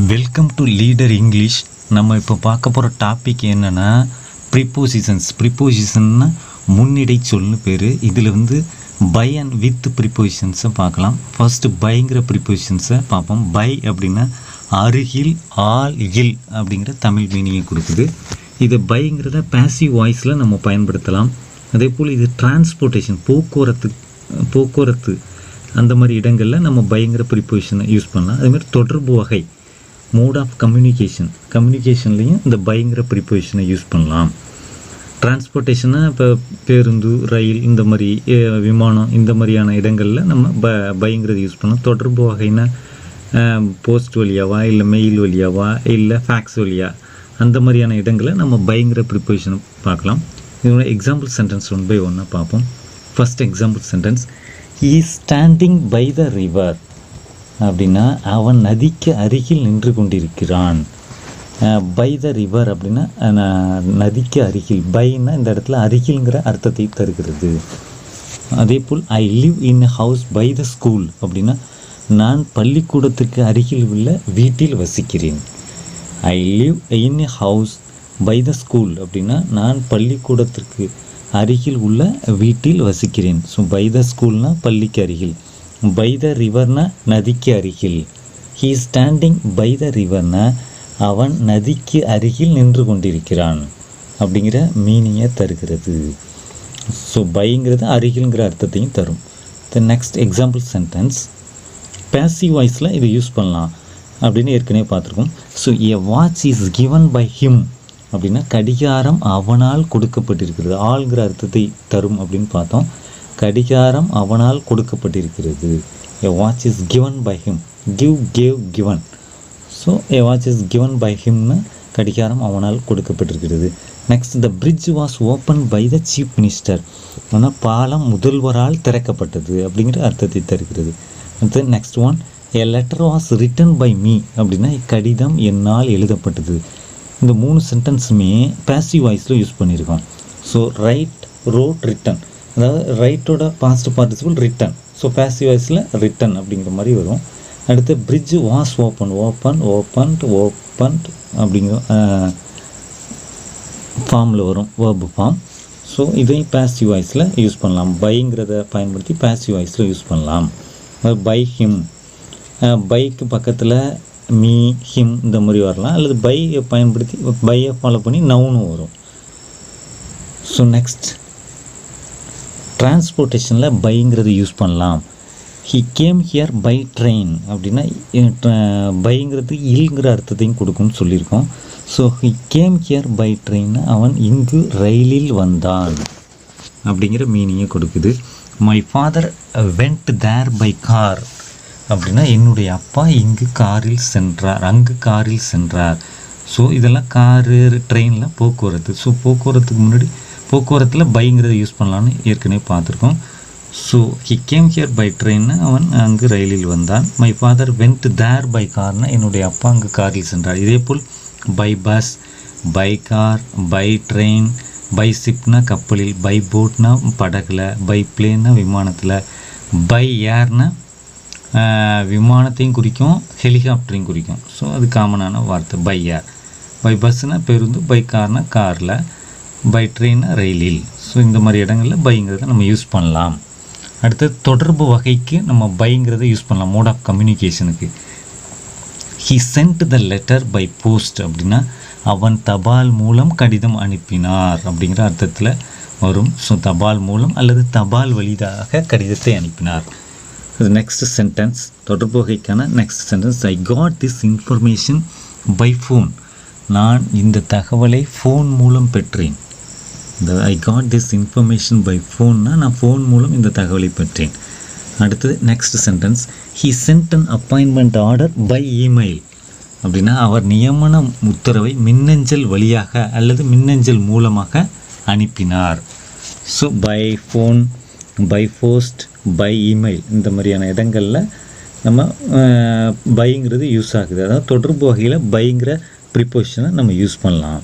Welcome to leader English. நம்ம இப்போ பார்க்க போகிற டாபிக் என்னென்னா ப்ரிப்போசிஷன்ஸ். ப்ரிப்போசிஷன்னா முன்னிடை சொல்னு பேர். இதில் பை அண்ட் வித் ப்ரிப்போசிஷன்ஸை பார்க்கலாம். ஃபர்ஸ்ட்டு பைங்கிற ப்ரிப்போசிஷன்ஸை பார்ப்போம். பை அப்படின்னா அருகில், ஆல், இல் அப்படிங்கிற தமிழ் மீனிங்கை கொடுக்குது. இது பைங்கிறத பேசிவ் வாய்ஸில் நம்ம பயன்படுத்தலாம். அதே போல் இது டிரான்ஸ்போர்ட்டேஷன், போக்குவரத்து அந்த மாதிரி இடங்களில் நம்ம பைங்கிற ப்ரிப்போசிஷனை யூஸ் பண்ணலாம். அதேமாதிரி தொடர்பு வகை, மோட் ஆஃப் கம்யூனிகேஷன்லேயும் இந்த பைங்கிற ப்ரிப்போசிஷனை யூஸ் பண்ணலாம். டிரான்ஸ்போர்ட்டேஷனை இப்போ பேருந்து, ரயில், இந்த மாதிரி விமானம், இந்த மாதிரியான இடங்களில் நம்ம பைங்கிறது யூஸ் பண்ணலாம். தொடர்பு வகைன்னா போஸ்ட் வழியாவா, இல்லை மெயில் வழியாவா, இல்லை ஃபேக்ஸ் வழியா, அந்த மாதிரியான இடங்களில் நம்ம பைங்கிற ப்ரிப்போசிஷனை பார்க்கலாம். இதோட எக்ஸாம்பிள் சென்டென்ஸ் ஒன் பை ஒன்னாக பார்ப்போம். First example sentence, he is standing by the river அப்படின்னா அவன் நதிக்கு அருகில் நின்று கொண்டிருக்கிறான். பை த ரிவர் அப்படின்னா நதிக்கு அருகில். பைன்னா இந்த இடத்துல அருகில்ங்கிற அர்த்தத்தை தருகிறது. அதே போல் I live in house by the school அப்படின்னா நான் பள்ளிக்கூடத்துக்கு அருகில் உள்ள வீட்டில் வசிக்கிறேன். I live in house by the school அப்படின்னா நான் பள்ளிக்கூடத்திற்கு அருகில் உள்ள வீட்டில் வசிக்கிறேன். ஸோ பை த ஸ்கூல்னா பள்ளிக்கு அருகில், பை த ரிவர்னா நதிக்கு அருகில். ஹீ ஸ்டாண்டிங் பை த ரிவர்னா அவன் நதிக்கு அருகில் நின்று கொண்டிருக்கிறான் அப்படிங்கிற மீனிங்கை தருகிறது. ஸோ பைங்கிறது அருகில்ங்கிற அர்த்தத்தையும் தரும். The next example sentence, passive வாய்ஸில் இதை யூஸ் பண்ணலாம் அப்படின்னு ஏற்கனவே பார்த்துருக்கோம். So a watch is given by him அப்படின்னா கடிகாரம் அவனால் கொடுக்கப்பட்டிருக்கிறது. ஆள்ங்கிற அர்த்தத்தை தரும் அப்படின்னு பார்த்தோம். கடிகாரம் அவனால் கொடுக்கப்பட்டிருக்கிறது. A watch is given by him. Give, gave, given. So a watch is given by him னா கடிகாரம் அவனால் கொடுக்கப்பட்டிருக்கிறது. Next, the bridge was opened by the chief minister. ஆனால் பாலம் முதல்வரால் திறக்கப்பட்டது அப்படிங்கிற அர்த்தத்தை தருகிறது. அடுத்து next one, a letter was written by me அப்படின்னா கடிதம் என்னால் எழுதப்பட்டது. இந்த மூணு சென்டென்ஸுமே பேசிவ் வாய்ஸில் யூஸ் பண்ணியிருக்கோம். ஸோ ரைட், ரோட், ரிட்டன், அதாவது ரைட்டோட past participle written. So passive வாய்ஸில் ரிட்டன் அப்படிங்கிற மாதிரி வரும். அடுத்து பிரிட்ஜ் வாஸ் ஓப்பன்ட் அப்படிங்கிற ஃபார்மில் வரும், வேர்பு ஃபார்ம். ஸோ இதையும் பேசிவ் வாய்ஸில் யூஸ் பண்ணலாம். பைங்கிறத பயன்படுத்தி பேசிவ் வாய்ஸில் யூஸ் பண்ணலாம். பை ஹிம், பைக்கு பக்கத்தில் மீ, ஹிம் இந்த மாதிரி வரலாம். அல்லது பையை பயன்படுத்தி பையை ஃபாலோ பண்ணி நவுனும் வரும். ஸோ நெக்ஸ்ட், டிரான்ஸ்போர்ட்டேஷனில் பைங்கிறது யூஸ் பண்ணலாம். He came here by train அப்படின்னா பைங்கிறது இல்ங்கிற அர்த்தத்தையும் கொடுக்கும்னு சொல்லியிருக்கோம். So he came here by train அவன் இங்கு ரயிலில் வந்தான் அப்படிங்கிற மீனிங்கை கொடுக்குது. My father went there by car அப்படின்னா என்னுடைய அப்பா இங்கு காரில் சென்றார், அங்கு காரில் சென்றார். ஸோ இதெல்லாம் காரு, ட்ரெயினில் போக்குவரத்து. ஸோ போக்குவரத்துக்கு முன்னாடி போக்குவரத்தில் பைங்கிறத யூஸ் பண்ணலான்னு ஏற்கனவே பார்த்துருக்கோம். So he came here by ட்ரெயின்னு அவன் அங்கு ரயிலில் வந்தான். My father went there by கார்னா என்னுடைய அப்பா அங்கு காரில் சென்றார். இதே போல் by bus, by car, by train, by ஷிப்னா கப்பலில், பை போட்னா படகுல, பை பிளேன்னா விமானத்தில், பை ஏர்னா விமானத்தையும் குறிக்கும், ஹெலிகாப்டரையும் குறிக்கும். ஸோ அது காமனான வார்த்தை பை ஏர். பை பஸ்ஸுனா பேருந்து, பை கார்னா காரில், பை ட்ரெயின்னா ரயிலில். ஸோ இந்த மாதிரி இடங்களில் பைங்கிறத நம்ம யூஸ் பண்ணலாம். அடுத்து தொடர்பு வகைக்கு நம்ம பைங்கிறத யூஸ் பண்ணலாம். மோட் ஆஃப் கம்யூனிகேஷனுக்கு, he sent the letter by post அப்படின்னா அவன் தபால் மூலம் கடிதம் அனுப்பினார் அப்படிங்கிற அர்த்தத்தில் வரும். ஸோ தபால் மூலம் அல்லது தபால் வழியாக கடிதத்தை அனுப்பினார். நெக்ஸ்ட் சென்டென்ஸ், தொடர்பு வகைக்கான next sentence, I got this information by phone. நான் இந்த தகவலை ஃபோன் மூலம் பெற்றேன். இந்த I got this information by ஃபோன்னா நான் ஃபோன் மூலம் இந்த தகவலை பெற்றேன். அடுத்தது next sentence, he sent an appointment order by email அப்படின்னா அவர் நியமன உத்தரவை மின்னஞ்சல் வழியாக அல்லது மின்னஞ்சல் மூலமாக அனுப்பினார். So by phone, by post, by email இந்த மாதிரியான இடங்களில் நம்ம பைங்கிறது யூஸ் ஆகுது. அதாவது தொடர்பு வகையில் பைங்கிற ப்ரிப்போசிஷனை நம்ம யூஸ் பண்ணலாம்.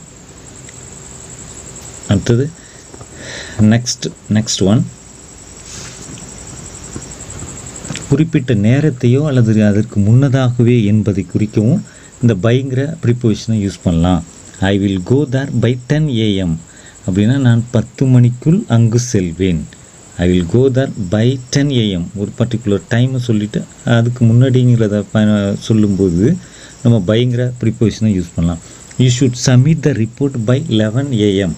அடுத்தது நெக்ஸ்ட் ஒன், குறிப்பிட்ட நேரத்தையோ அல்லது அதற்கு முன்னதாகவே என்பதை குறிக்கவும் இந்த பைங்கிற ப்ரிப்போசிஷனை யூஸ் பண்ணலாம். I will go there by 10 AM அப்படின்னா நான் 10 மணிக்குள் அங்கு செல்வேன். I will go there by 10 AM ஒரு பர்டிகுலர் டைமை சொல்லிவிட்டு அதுக்கு முன்னாடிங்கிறத சொல்லும்போது நம்ம பைங்கிற ப்ரிப்போசிஷனை யூஸ் பண்ணலாம். You should submit the report by 11 AM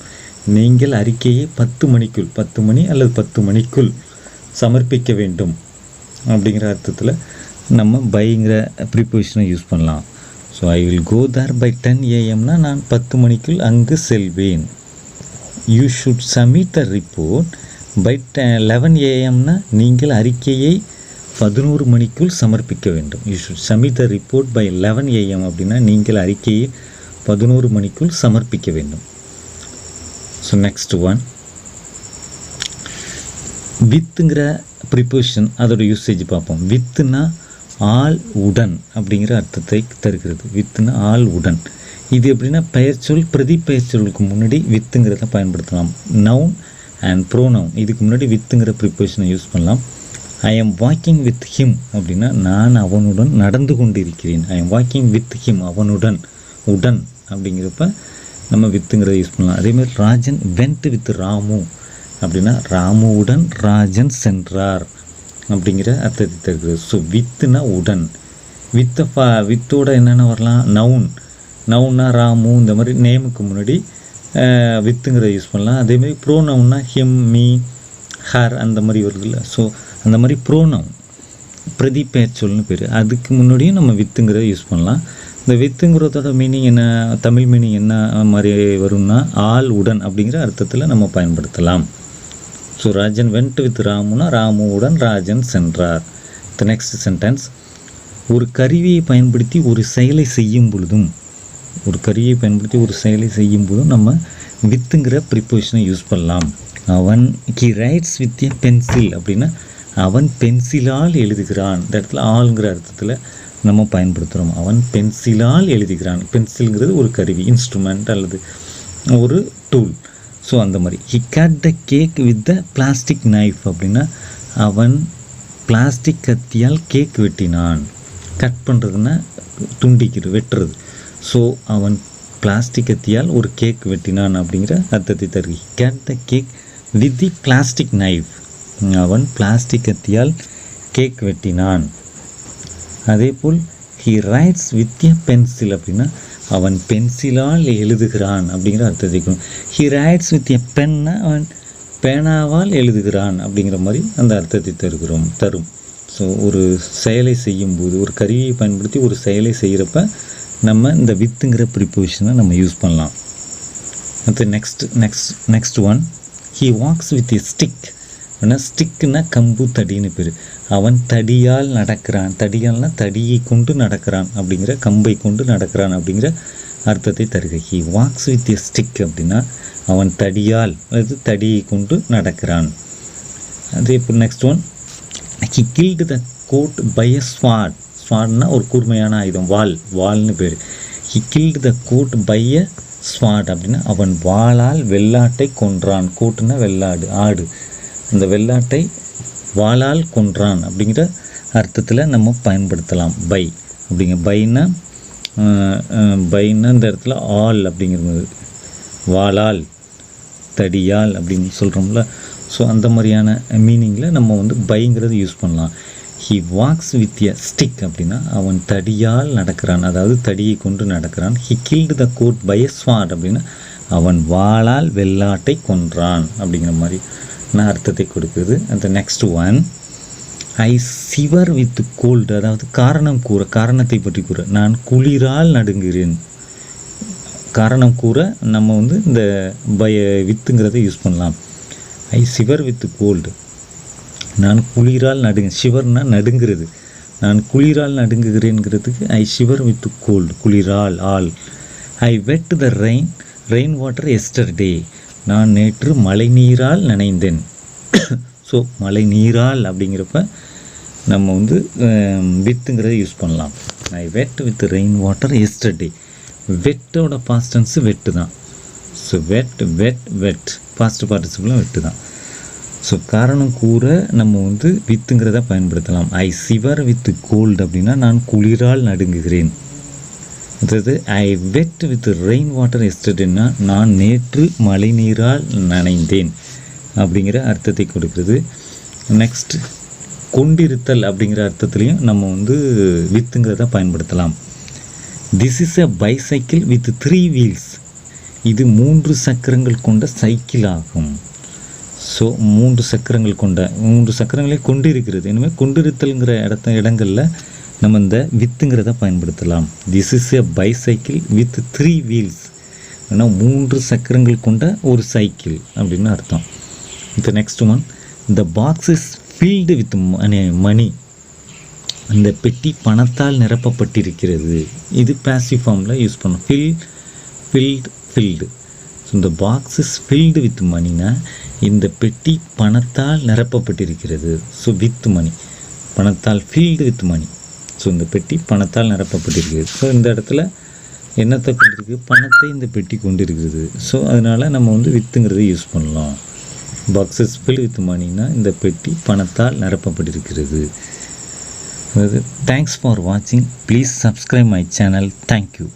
நீங்கள் அறிக்கையை 10 மணிக்குள் 10 மணி அல்லது 10 மணிக்குள் சமர்ப்பிக்க வேண்டும் அப்படிங்கிற அர்த்தத்தில் நம்ம பைங்கிற ப்ரிப்போசிஷனை யூஸ் பண்ணலாம். So I will go there by 10 AMனா நான் 10 மணிக்குள் அங்கு செல்வேன். You should submit the report by 11 AMனா நீங்கள் அறிக்கையை 11 மணிக்குள் சமர்ப்பிக்க வேண்டும். You should submit the report by 11 AM அப்படின்னா நீங்கள் அறிக்கையை 11 மணிக்குள் சமர்ப்பிக்க வேண்டும். ஸோ நெக்ஸ்ட் ஒன் வித்துங்கிற ப்ரிப்போசிஷன் அதோட யூசேஜ் பார்ப்போம். வித்துனா ஆல் உடன் அப்படிங்கிற அர்த்தத்தை தருகிறது. வித்துனா ஆல் உடன். இது எப்படின்னா பெயர்ச்சொல் பிரதி பெயர்ச்சொல்லுக்கு முன்னாடி வித்துங்கிறத பயன்படுத்தலாம். நவுன் அண்ட் ப்ரோனவுன் இதுக்கு முன்னாடி வித்துங்கிற ப்ரிப்போசிஷனை யூஸ் பண்ணலாம். I am walking with him அப்படின்னா நான் அவனுடன் நடந்து கொண்டு இருக்கிறேன். I am walking with him அவனுடன் உடன் அப்படிங்கிறப்ப நம்ம வித்துங்கிறத யூஸ் பண்ணலாம். அதேமாதிரி ராஜன் வெண்ட் வித் ராமு அப்படின்னா ராமுவுடன் ராஜன் சென்றார் அப்படிங்கிற அர்த்தத்தை தருகிறது. ஸோ வித்துனா உடன். வித்தோட என்னென்ன வரலாம்? நவுன்னா ராமு இந்த மாதிரி நேமுக்கு முன்னாடி வித்துங்கிறத யூஸ் பண்ணலாம். அதேமாதிரி ப்ரோனவுன்னா ஹிம் மீ ஹர் அந்த மாதிரி வருதுல்ல. ஸோ அந்த மாதிரி ப்ரோனவுன் பிரதி பெயர்ச்சொல்னு பேர். அதுக்கு முன்னாடியும் நம்ம வித்துங்கிறத யூஸ் பண்ணலாம். இந்த வித்துங்கிறதோட மீனிங் என்ன, தமிழ் மீனிங் என்ன மாதிரி வரும்னா ஆல் உடன் அப்படிங்கிற அர்த்தத்தில் நம்ம பயன்படுத்தலாம். ஸோ ராஜன் வெண்ட் வித் ராமுனா ராமுவுடன் ராஜன் சென்றார். த நெக்ஸ்ட் சென்டென்ஸ் ஒரு கருவியை பயன்படுத்தி ஒரு செயலை செய்யும் பொழுதும் நம்ம வித்துங்கிற ப்ரிப்போசிஷனை யூஸ் பண்ணலாம். அவன் he writes with a pencil அப்படின்னா அவன் பென்சிலால் எழுதுகிறான். இந்த இடத்துல ஆளுங்கிற அர்த்தத்தில் நம்ம பயன்படுத்துகிறோம். அவன் பென்சிலால் எழுதுகிறான். பென்சில்ங்கிறது ஒரு கருவி, இன்ஸ்ட்ருமெண்ட் அல்லது ஒரு டூல். ஸோ அந்த மாதிரி he cut the cake with the plastic knife அப்படின்னா அவன் பிளாஸ்டிக் கத்தியால் கேக் வெட்டினான். கட் பண்ணுறதுன்னா வெட்டுறது. ஸோ அவன் பிளாஸ்டிக் கத்தியால் ஒரு கேக் வெட்டினான் அப்படிங்கிற அர்த்தத்தை தருகி. He cut the cake with the plastic knife அவன் பிளாஸ்டிக் கத்தியால் கேக் வெட்டினான். அதே போல் he writes with a pencil அப்படின்னா அவன் பென்சிலால் எழுதுகிறான் அப்படிங்கிற அர்த்தத்தை. ஹி ரைட்ஸ் வித் எ பென்னா அவன் பேனாவால் எழுதுகிறான் அப்படிங்கிற மாதிரி அந்த அர்த்தத்தை தரும். ஸோ ஒரு செயலை செய்யும்போது ஒரு கருவியை பயன்படுத்தி ஒரு செயலை செய்கிறப்ப நம்ம இந்த வித்துங்கிற ப்ரிப்போசிஷனை நம்ம யூஸ் பண்ணலாம். அடுத்து next one he walks with a stick அப்படின்னா ஸ்டிக்குன்னா கம்பு தடின்னு பேர். அவன் தடியால் நடக்கிறான். தடியால்னா தடியை கொண்டு நடக்கிறான் அப்படிங்கிற கம்பை கொண்டு நடக்கிறான் அப்படிங்கிற அர்த்தத்தை தருக. He walks with a stick அப்படின்னா அவன் தடியால் அல்லது தடியை கொண்டு நடக்கிறான். அதே போல் next one he killed the goat by a sword. ஸ்வாட்னா ஒரு கூர்மையான ஆயுதம், வால்னு பேர். He killed the goat by a sword அப்படின்னா அவன் வாளால் வெள்ளாட்டை கொன்றான். கோட்டுன்னா வெள்ளாடு, ஆடு. அந்த வெள்ளாட்டை வாளால் கொன்றான் அப்படிங்கிற அர்த்தத்தில் நம்ம பயன்படுத்தலாம். பைனா இந்த இடத்துல ஆல் அப்படிங்கிறது வாளால் தடியால் அப்படின்னு சொல்கிறோம்ல. ஸோ அந்த மாதிரியான மீனிங்கில் நம்ம வந்து பைங்கிறது யூஸ் பண்ணலாம். He walks with a stick அப்படின்னா அவன் தடியால் நடக்கிறான், அதாவது தடியை கொண்டு நடக்கிறான். He killed the goat by a sword அப்படின்னா அவன் வாளால் வெள்ளாட்டை கொன்றான் அப்படிங்கிற மாதிரி அர்த்தத்தை கொடுக்குது. அந்த நெக்ஸ்ட் ஒன் ஐ சிவர் வித் கோல்டு அதாவது காரணத்தை பற்றி கூற. நான் குளிரால் நடுங்குகிறேன். காரணம் கூற நம்ம வந்து இந்த வித்துங்கிறத யூஸ் பண்ணலாம். ஐ சிவர் வித் கோல்டு நான் குளிரால் ஷிவர்னா நடுங்கிறது. நான் குளிரால் நடுங்குகிறேங்கிறதுக்கு ஐ ஷிவர் வித் கோல்டு குளிரால் ஆல். I wet the rain water yesterday நான் நேற்று மழை நீரால் நனைந்தேன். ஸோ மழை நீரால் அப்படிங்கிறப்ப நம்ம வந்து வித்துங்கிறத யூஸ் பண்ணலாம். I wet with rain water yesterday. வெட்டோட பாஸ்ட் டென்ஸ் வெட்டு தான். ஸோ வெட் பாஸ்ட் பார்ட்டிசிபிளும் வெட்டு தான். ஸோ காரணம் கூற நம்ம வந்து வித்துங்கிறத பயன்படுத்தலாம். ஐ சிவர் வித் கோல்டு அப்படின்னா நான் குளிரால் நடுங்குகிறேன். அதாவது ஐ வெட் வித் ரெயின் வாட்டர் எஸ்டர்டேன்னா நான் நேற்று மழை நீரால் நனைந்தேன் அப்படிங்கிற அர்த்தத்தை கொடுக்குறது. நெக்ஸ்ட் கொண்டிருத்தல் அப்படிங்கிற அர்த்தத்துலேயும் நம்ம வந்து வித்துங்கிறத பயன்படுத்தலாம். This is a bicycle with 3 wheels. இது 3 சக்கரங்கள் கொண்ட சைக்கிள் ஆகும். ஸோ 3 சக்கரங்களை கொண்டிருக்கிறது. இனிமேல் கொண்டிருத்தல்ங்கிற இடங்களில் நம்ம இந்த வித்துங்கிறத பயன்படுத்தலாம். This is a bicycle with 3 wheels. ஏன்னா 3 சக்கரங்கள் கொண்ட ஒரு சைக்கிள் அப்படின்னு அர்த்தம். இந்த next one, the box is filled with money. அந்த பெட்டி பணத்தால் நிரப்பப்பட்டிருக்கிறது. இது பேசிவ் ஃபார்மில் யூஸ் பண்ணோம். ஃபில்டு. ஸோ இந்த பாக்ஸ் இஸ் ஃபில்டு வித் மணினா இந்த பெட்டி பணத்தால் நிரப்பப்பட்டிருக்கிறது. ஸோ வித் மணி, பணத்தால் ஃபில்டு வித் மணி. ஸோ இந்த பெட்டி பணத்தால் நிரப்பப்பட்டிருக்கிறது. ஸோ இந்த இடத்துல என்னத்தை கொண்டிருக்கு? பணத்தை இந்த பெட்டி கொண்டிருக்கிறது. ஸோ அதனால் நம்ம வந்து வித்துங்கிறத யூஸ் பண்ணலாம். பாக்ஸ் இஸ் ஃபில்டு வித் மணினா இந்த பெட்டி பணத்தால் நிரப்பப்பட்டிருக்கிறது. தேங்க்ஸ் ஃபார் வாட்சிங். Please subscribe my channel. Thank you.